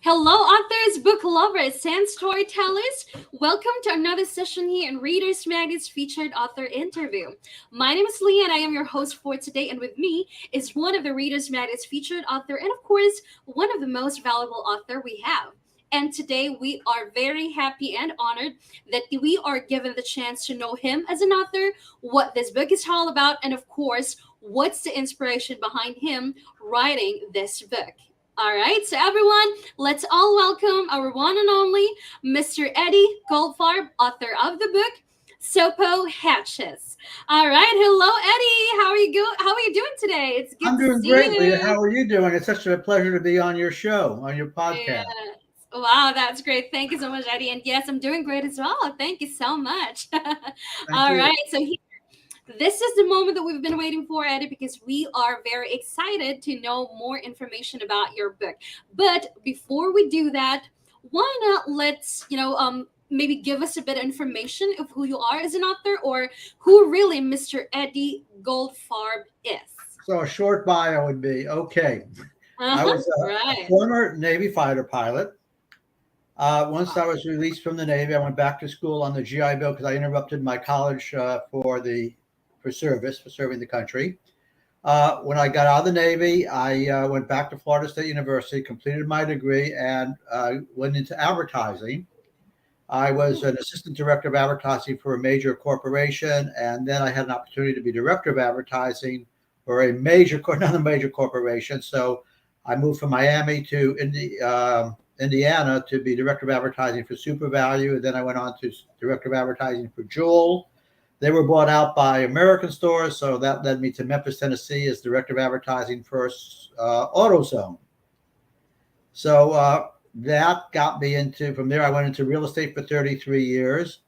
Hello, authors, book lovers, and storytellers. Welcome to another session here in Readers Magnet's featured author interview. My name is Leah, and I am your host for today. And with me is one of the Readers Magnet's featured author, and of course, one of the most valuable author we have. And today we are very happy and honored that we are given the chance to know him as an author, what this book is all about, and of course, what's the inspiration behind him writing this book. All right, so everyone, let's all welcome our one and only Mr. Eddie Goldfarb, author of the book Sopo Hatches. All right, hello Eddie. How are you doing today? It's good I'm to doing see great, Leah. you. How are you doing? It's such a pleasure to be on your show, on your Yes. podcast. Wow, that's great. Thank you so much, Eddie. And yes, I'm doing great as well. Thank you so much. Thank All you. right, so this is the moment that we've been waiting for, Eddie, because we are very excited to know more information about your book. But before we do that, why not maybe give us a bit of information of who you are as an author or who really Mr. Eddie Goldfarb is. So a short bio would be okay. I Uh-huh. was a Right. former Navy fighter pilot. Once I was released from the Navy, I went back to school on the GI Bill because I interrupted my college for service for serving the country. When I got out of the Navy, I went back to Florida State University, completed my degree, and went into advertising. I was Ooh. an assistant director of advertising for a major corporation, and then I had an opportunity to be director of advertising for another major corporation. So I moved from Miami to Indiana to be director of advertising for Super Value, and then I went on to director of advertising for Jewel. They were bought out by American Stores, so that led me to Memphis, Tennessee, as director of advertising for AutoZone. So that got me into, from there, I went into real estate for 33 years.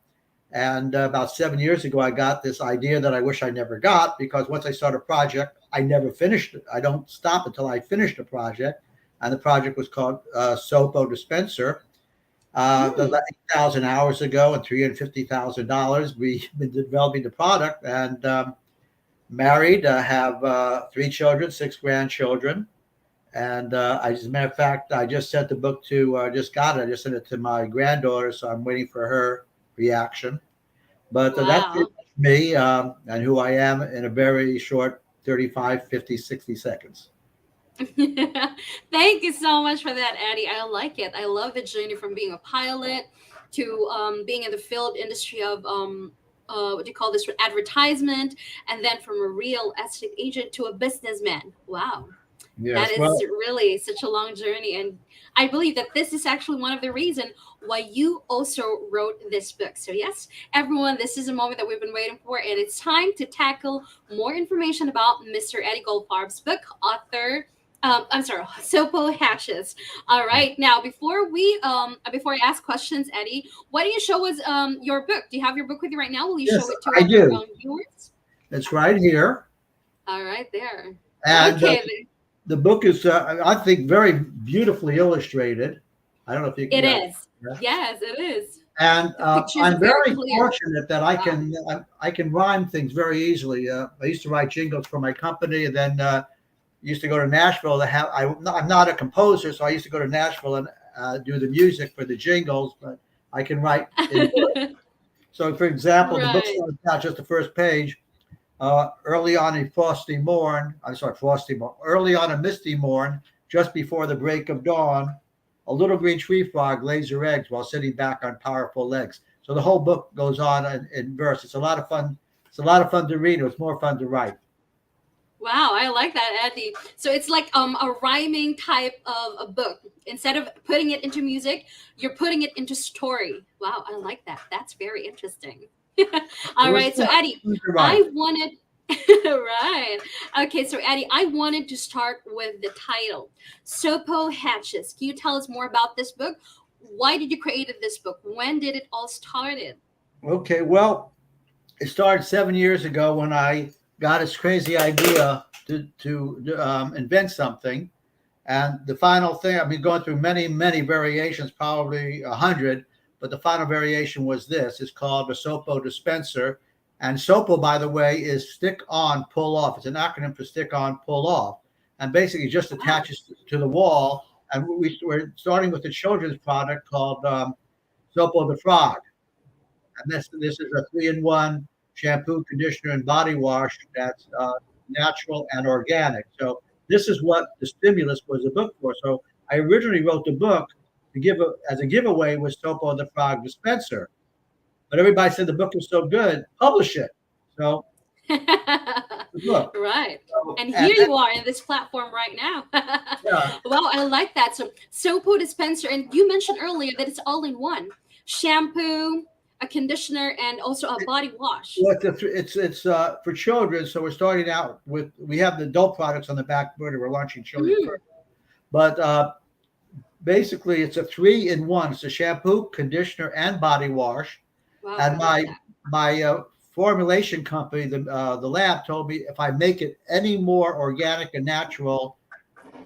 And about 7 years ago, I got this idea that I wish I never got because once I start a project, I never finished it. I don't stop until I finish the project. And the project was called Sopo Dispenser. Mm. 8,000 hours ago and $350,000, we've been developing the product and married, have three children, six grandchildren. And as a matter of fact, I just sent the book to, just got it. I just sent it to my granddaughter, so I'm waiting for her reaction. But that's pretty Wow. much me and who I am in a very short 35, 50, 60 seconds. Thank you so much for that, Addie. I like it. I love the journey from being a pilot to being in the field industry of what do you call this, advertisement, and then from a real estate agent to a businessman. Wow, that Yes, is well, really such a long journey, and I believe that this is actually one of the reason why you also wrote this book. So yes, everyone, this is a moment that we've been waiting for, and it's time to tackle more information about Mr. Eddie Goldfarb's book, author. I'm sorry, Sopo Hatches. All right, now before I ask questions, Eddie, why don't you show us your book? Do you have your book with you right now? Will you yes, show it to I our do. viewers? It's right here. All right, there. And Okay, the book is, I think, very beautifully illustrated. I don't know if you can, it yeah. is. Yes, it is. And The pictures are I'm very very clear. fortunate that Wow. I can rhyme things very easily. I used to write jingles for my company, and then used to go to Nashville to have. I'm not a composer, so I used to go to Nashville and do the music for the jingles. But I can write in. So, for example, the book Right. starts out just the first page. Early on a frosty morn, I'm sorry, frosty morn. Early on a misty morn, just before the break of dawn, a little green tree frog lays her eggs while sitting back on powerful legs. So the whole book goes on in verse. It's a lot of fun. It's a lot of fun to read. It was more fun to write. Wow, I like that, Eddie. So it's like a rhyming type of a book. Instead of putting it into music, you're putting it into story. Wow, I like that. That's very interesting. It All was right, so Eddie, fun to write. I wanted right. Okay, so Eddie, I wanted to start with the title, Sopo Hatches. Can you tell us more about this book? Why did you create this book? When did it all started? Okay, well, it started 7 years ago when I got this crazy idea to invent something. And the final thing, I've been going through many, many variations, probably 100, but the final variation was this. It's called the Sopo Dispenser. And Sopo, by the way, is stick on, pull off. It's an acronym for stick on, pull off. And basically just Wow. attaches to the wall. and we're starting with a children's product called Sopo the Frog. And this is a 3-in-1 shampoo, conditioner, and body wash that's natural and organic. So this is what the stimulus was a book for. So I originally wrote the book to as a giveaway with Sopo the Frog dispenser, but everybody said the book was so good, publish it. So the book. Right. So, And here you are in this platform right now. yeah, Wow, I like that. So Sopo dispenser, and you mentioned earlier that it's all in one. Shampoo, a conditioner, and also a body wash. well, it's for children. So we're starting out with we have the adult products on the back burner. We're launching children Mhm. first, but basically it's a 3-in-1. It's a shampoo, conditioner, and body wash. Wow, I And love that. my formulation company, the lab, told me if I make it any more organic and natural,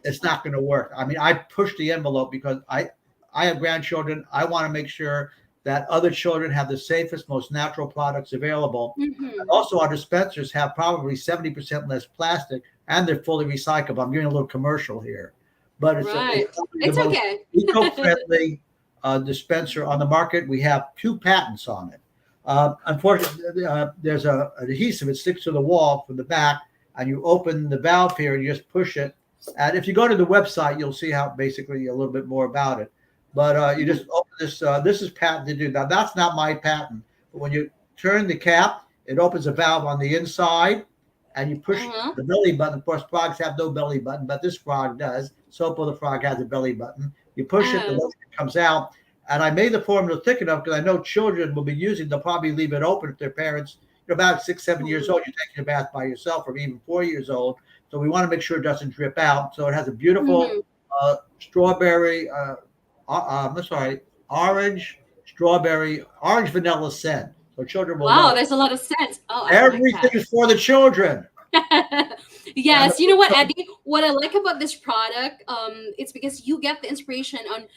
it's not going to work. I mean, I push the envelope because I have grandchildren. I want to make sure that other children have the safest, most natural products available. And Hmm. also, our dispensers have probably 70% less plastic, and they're fully recyclable. I'm doing a little commercial here, but it's Right. probably the It's most okay. eco-friendly dispenser on the market. We have 2 patents on it. Unfortunately, there's an adhesive. It sticks to the wall from the back, and you open the valve here and you just push it. And if you go to the website, you'll see how basically a little bit more about it. But you Mhm. just open this. This is patented. Now that's not my patent. But when you turn the cap, it opens a valve on the inside, and you push Uh-huh. the belly button. Of course, frogs have no belly button, but this frog does. Sopo the frog has a belly button. You push it, the Oh. lotion comes out. And I made the formula thick enough because I know children will be using. They'll probably leave it open if their parents, you're about 6, 7 years Mhm. old. You're taking a bath by yourself, or even 4 years old. So we want to make sure it doesn't drip out. So it has a beautiful Mhm. strawberry. I'm sorry, orange vanilla scent. So children will Wow, love it. there's a lot of sense. Oh, I like Everything that. is for the children. And Yes, you know what, Eddie? What I like about this product, it's because you get the inspiration on,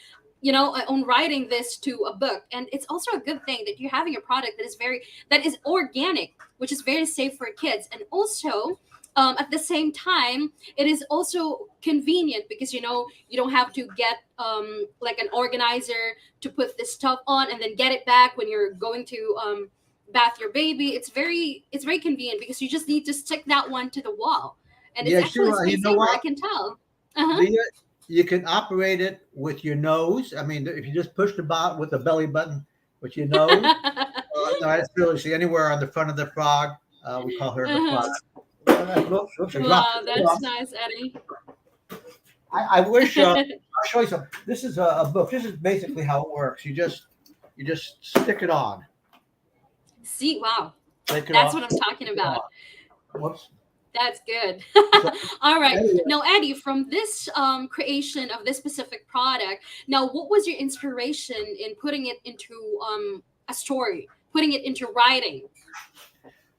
on writing this to a book, and it's also a good thing that you're having a product that is organic, which is very safe for kids, and also. At the same time, it is also convenient because you don't have to get like an organizer to put this stuff on and then get it back when you're going to bath your baby. It's very convenient because you just need to stick that one to the wall, and it's yeah, actually a sure. You know space saver. I what? can tell. Uh-huh. The You can operate it with your nose. I mean, if you just push the bot with the belly button with your nose, no, it's really see anywhere on the front of the frog. We call her the frog. Uh-huh. Whoops, I dropped Wow, it. that's nice, Eddie. I wish I'll show you some. This is a book. This is basically how it works. You just stick it on. See, wow, Take it that's off. what I'm talking Stick it about. on. Whoops. That's good. So All right. anyway, Now, Eddie, from this creation of this specific product, now what was your inspiration in putting it into a story, putting it into writing?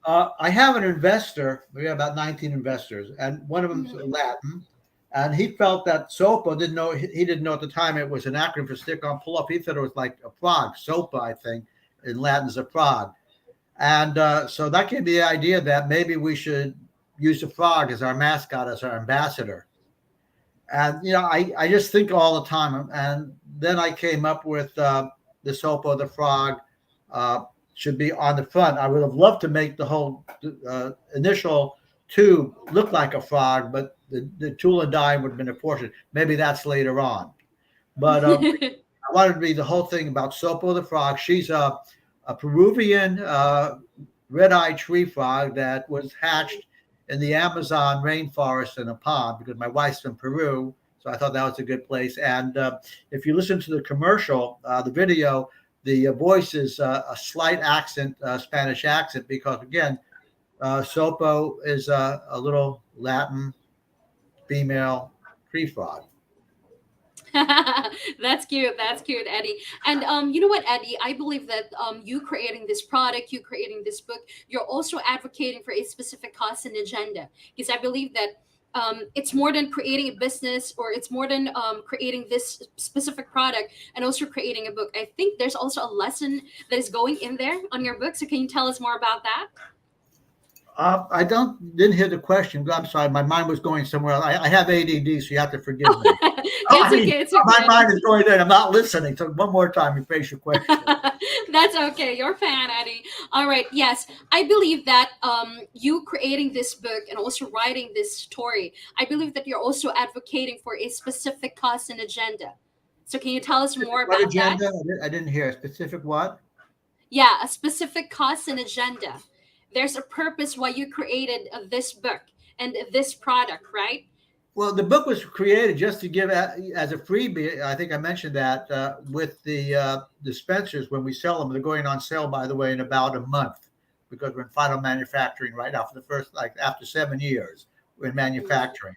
I have an investor. We have about 19 investors, and one of them's Mhm. Latin. And he felt that SOPA didn't know. He didn't know at the time it was an acronym for stick on pull up. He thought it was like a frog. SOPA, I think, in Latin is a frog. And so that gave me the idea that maybe we should use the frog as our mascot, as our ambassador. And I just think all the time. And then I came up with the Sopo the frog should be on the front. I would have loved to make the whole initial tube look like a frog, but the tool and die would have been a portion. Maybe that's later on. But I wanted to be the whole thing about Sopo the frog. She's a Peruvian red-eyed tree frog that was hatched in the Amazon rainforest in a pond because my wife's from Peru, so I thought that was a good place. And if you listen to the commercial, the video, the voice is a slight accent, Spanish accent, because again, Sopo is a little Latin female tree frog. That's cute. That's cute, Eddie. And you know what, Eddie? I believe that you creating this product, you creating this book, you're also advocating for a specific cause and agenda. Because I believe that it's more than creating a business, or it's more than creating this specific product and also creating a book. I think there's also a lesson that is going in there on your book. So can you tell us more about that? Didn't hear the question. I'm sorry, my mind was going somewhere else. I have ADD, so you have to forgive Oh, me. it's I mean, okay. It's my okay. mind is going there. And I'm not listening. So one more time, rephrase your question. That's okay. You're fan, Eddie. All right. Yes, I believe that you creating this book and also writing this story, I believe that you're also advocating for a specific cause and agenda. So can you tell us Specific more what about that? agenda? I didn't hear a specific what. Yeah, a specific cause and agenda. There's a purpose why you created this book and this product, right? Well, the book was created just to give as a freebie. I think I mentioned that with the dispensers when we sell them. They're going on sale, by the way, in about a month because we're in final manufacturing right now for the first, like after 7 years, we're in Mhm. manufacturing.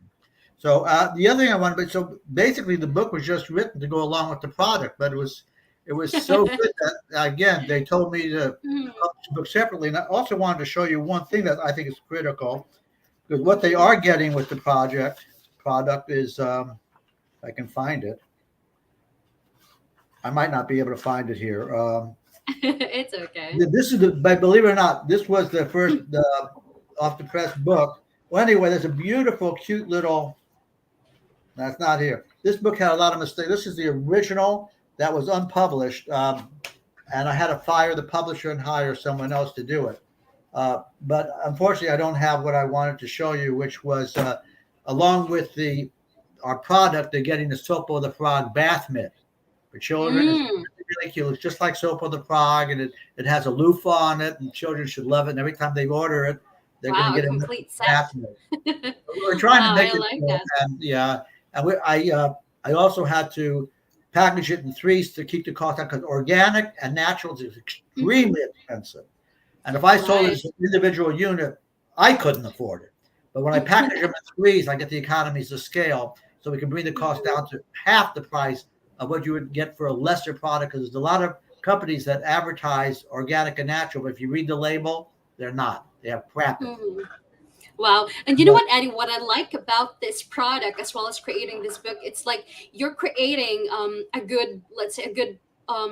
So the other thing I wanted, but so basically the book was just written to go along with the product, but it was so good that again they told me to Mhm. publish the book separately. And I also wanted to show you one thing that I think is critical because what they Mhm. are getting with the product is if I can find it. I might not be able to find it here. It's okay. This is but believe it or not, this was the first off the press book. Well, anyway, there's a beautiful, cute little. That's not here. This book had a lot of mistakes. This is the original that was unpublished, and I had to fire the publisher and hire someone else to do it. But unfortunately, I don't have what I wanted to show you, which was along with the our product, they're getting the Soap of the Frog bath mitt for children. It's Mm. really cute. It's just like Soap of the Frog, and it has a loofah on it, and children should love it. And every time they order it, they're going to Wow, a get a complete bath set. mitt. Wow, We're trying to make I it, like that. and yeah, and I also had to package it in threes to keep the cost down because organic and natural is Hmm. extremely expensive. And if I sold it Right. as an individual unit, I couldn't afford it. But when I package them in threes, I get the economies of scale, so we can bring the cost Mhm. down to half the price of what you would get for a lesser product. Because there's a lot of companies that advertise organic and natural, but if you read the label, they're not. They have crap in it. Mhm. Wow. And you know But what, Eddie, what I like about this product as well as creating this book, it's like you're creating a good, let's say a good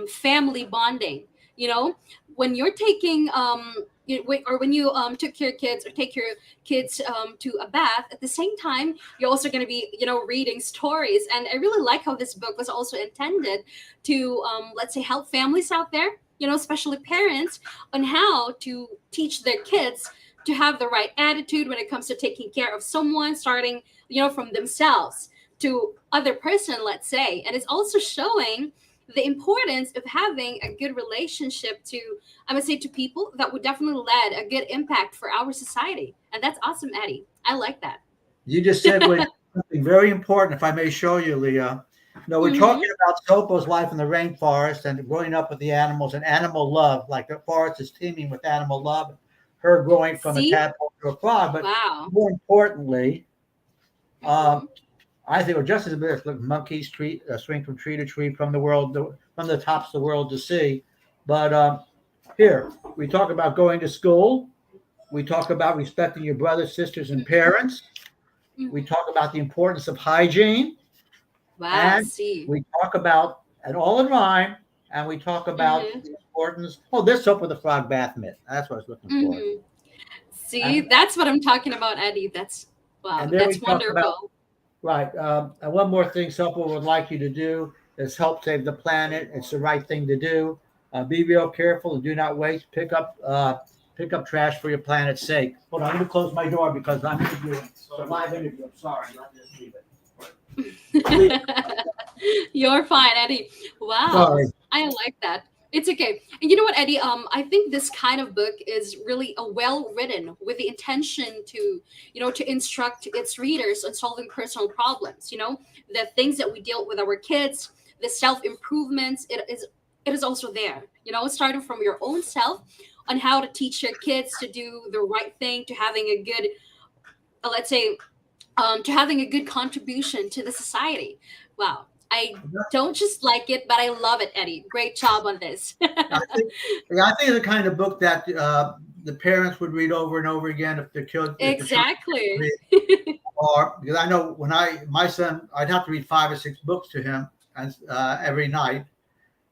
family bonding. You know, when you're taking or when you took your kids or take your kids to a bath at the same time, you're also going to be, reading stories. And I really like how this book was also intended to let's say help families out there, especially parents, on how to teach their kids to have the right attitude when it comes to taking care of someone, starting from themselves to other person, let's say. And it's also showing the importance of having a good relationship to, I would say, to people that would definitely lead a good impact for our society. And that's awesome, Eddie. I like that. you just said something very important, if I may show you, Leah. We're Mm-hmm. talking about Sopo's life in the rainforest and growing up with the animals and animal love. Like the forest is teeming with animal love. Her growing from a See? tadpole to a frog, but Wow. more importantly, um, Mm-hmm. I think, well, just as this, look, monkeys swing from tree to tree, from the world, from the tops of the world to sea. But here we talk about going to school. We talk about respecting your brothers, sisters, and Mm-hmm. parents. We Mm-hmm. talk about the importance of hygiene, Wow. and See? we talk about, and all in rhyme, and we talk about Mm-hmm. the importance. Oh, this soap with a frog bath mitt. That's what I was looking for. Mm-hmm. See? And That's what I'm talking about, Eddie. That's wow. and there we That's talk about, wonderful. right. And one more thing someone would like you to do is help save the planet. It's the right thing to do. Be real careful and do not waste. Pick up trash for your planet's sake. Hold on, I'm going to close my door because I'm interviewing. So live interview. I'm sorry. Let me just leave it. Leah, You're fine, Eddie. Wow, sorry. I like that. It's okay. And you know what, Eddie? I think this kind of book is really a well written with the intention to, to instruct its readers on solving personal problems. The things that we deal with our kids, the self improvements. It is also there. Starting from your own self on how to teach your kids to do the right thing, to having a good, let's say, to having a good contribution to the society. Wow. I don't just like it, but I love it, Eddie. Great job on this. I think, yeah, I think it's the kind of book that the parents would read over and over again if the children Exactly. read. Or because I know when my son, I'd have to read 5 or 6 books to him every night,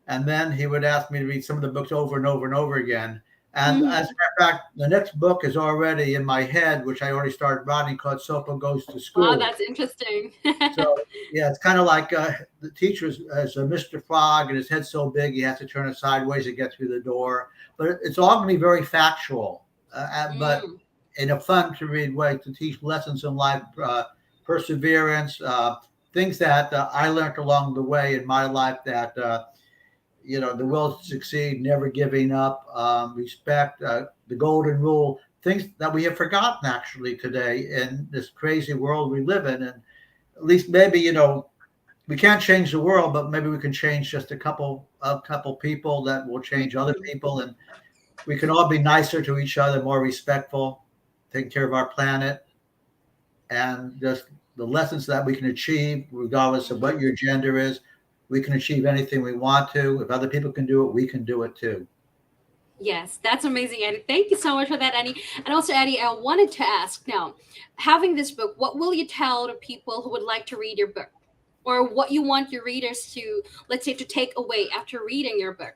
and then he would ask me to read some of the books over and over and over again. And as a matter of fact, the next book is already in my head, which I already started writing, called Sopo Goes to Wow, School. that's interesting. So yeah, it's kind of like the teacher is a Mr. Frog, and his head's so big he has to turn it sideways to get through the door. But it's all going to be very factual, but Mm, in a fun to read way to teach lessons in life, perseverance, things that I learned along the way in my life that the will to succeed, never giving up, respect, the golden rule, things that we have forgotten actually today in this crazy world we live in. And at least maybe we can't change the world, but maybe we can change just a couple people that will change other mm, people, and we can all be nicer to each other, more respectful, take care of our planet, and just the lessons that we can achieve, regardless of what mhm. your gender is. We can achieve anything we want to. If other people can do it, we can do it too. Yes, that's amazing, Eddie. Thank you so much for that, Eddie. And also, Eddie, I wanted to ask now, having this book, what will you tell to people who would like to read your book? Or what you want your readers to, let's say, to take away after reading your book?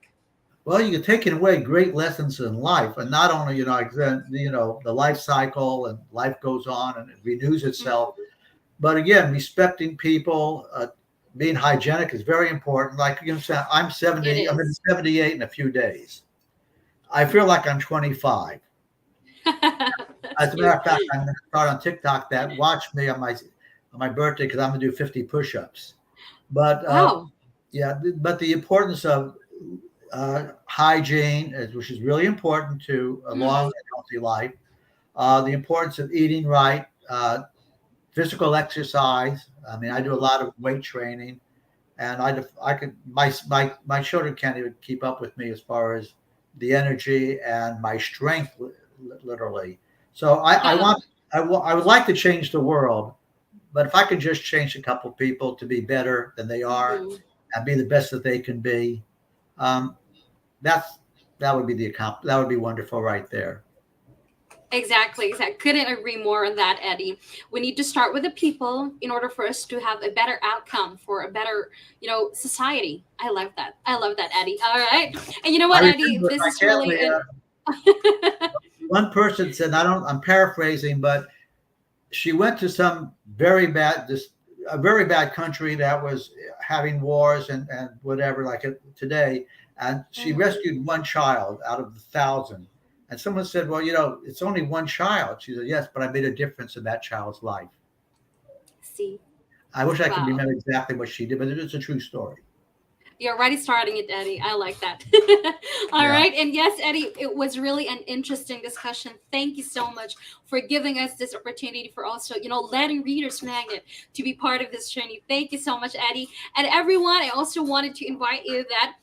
Well, you're taking away great lessons in life, and not only the life cycle and life goes on and it renews itself, Mhm. but again, respecting people, being hygienic is very important. Like I'm It 70, I'm in is. 78 in a few days. I feel like I'm 25. That's As a matter cute. of fact, I'm going to start on TikTok that watch me on my birthday because I'm going to do 50 push-ups. But Wow. yeah, but the importance of hygiene, which is really important to a long Mhm. and healthy life. The importance of eating right, physical exercise. I mean, I do a Mhm. lot of weight training, and I could my children can't even keep up with me as far as the energy and my strength, literally. So I would like to change the world, but if I could just change a couple people to be better than they are Mhm. and be the best that they can be, um, that's that would be that would be wonderful right there. Exactly, exactly. Couldn't agree more on that, Eddie. We need to start with the people in order for us to have a better outcome for a better, society. I love that. I love that, Eddie. All right. And you know I what, Eddie? remember This I is can't. really an One person said, I'm paraphrasing, but she went to a very bad country that was having wars and whatever, like today, and she Mhm. rescued one child out of the thousand. And someone said, well, it's only one child. She said, yes, but I made a difference in that child's life. See. I wish I could Wow. remember exactly what she did, but it is a true story. You're already starting it, Eddie. I like that. All Yeah. right. And yes, Eddie, it was really an interesting discussion. Thank you so much for giving us this opportunity for also, letting Readers Magnet to be part of this journey. Thank you so much, Eddie. And everyone, I also wanted to invite you that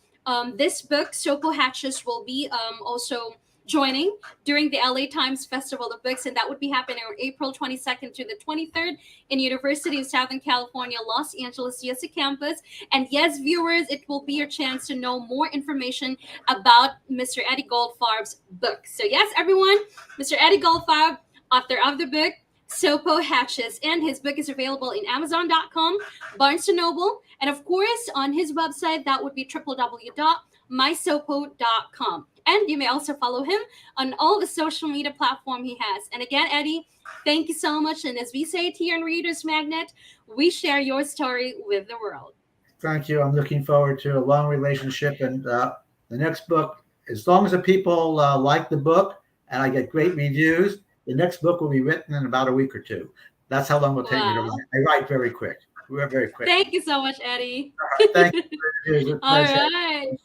this book, Sopo Hatches, will be also joining during the LA Times Festival of Books, and that would be happening on April 22nd to the 23rd in University of Southern California, Los Angeles, USA campus. And yes, viewers, it will be your chance to know more information about Mr. Eddie Goldfarb's book. So yes, everyone, Mr. Eddie Goldfarb, author of the book Sopo Hatches, and his book is available in Amazon.com, Barnes& Noble, and of course on his website, that would be www.mysopo.com. And you may also follow him on all the social media platform he has. And again, Eddie, thank you so much. And as we say it here in Reader's Magnet, we share your story with the world. Thank you. I'm looking forward to a long relationship and the next book. As long as the people like the book and I get great reviews, the next book will be written in about a week or two. That's how long it will take me to Wow. write. I write very quick. We're very quick. Thank you so much, Eddie. Thank you. It was a All pleasure. right.